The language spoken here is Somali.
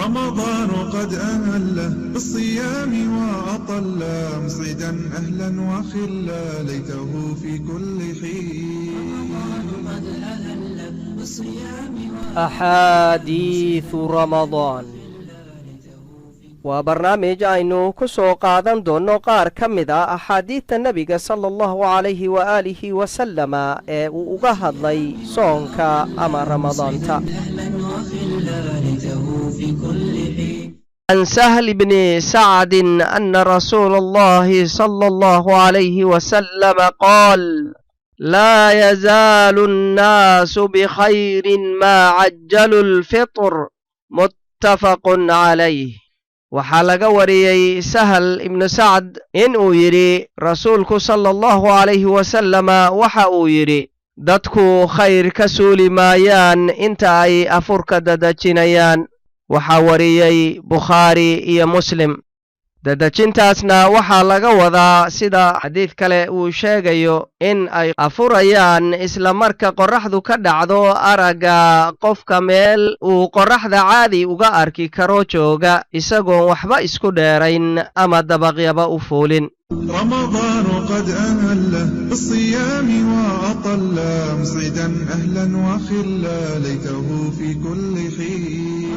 رمضان قد أهله بالصيام وأطل مصعدا أهلا وخلا ليته في كل حين. أحاديث رمضان waa barnaamij aynu ku soo qaadan doonno qaar ka mid a axaadiidta nebiga sala allahu calayhi waaalihi wasalama ee uu uga hadlay soonka ama ramadaanta. عن سهل بن سعد أن رسول الله صلى الله عليه وسلم قال: لا يزال الناس بخير ما عجلوا الفطر متفق عليه. waxaa laga wariyey sahal ibnu sacd in uu yidhi rasuulku sala allahu calayhi wasalama waxa uu yidhi dadku khayr ka suuli maayaan inta ay afurka dadajinayaan. waxaa wariyey bukhaari iyo muslim. dadajintaasna waxaa laga wadaa sida xadiid kale uu sheegayo in ay afurayaan isla marka qorraxdu ka dhacdo aragga qofka meel uu qorraxda caadi uga arki karo jooga isagoon waxba isku dheerayn ama dabaqyaba u fuulin. رمضان قد أهله بالصيام وأطل مصعدا أهلا وخلا ليته في كل حين.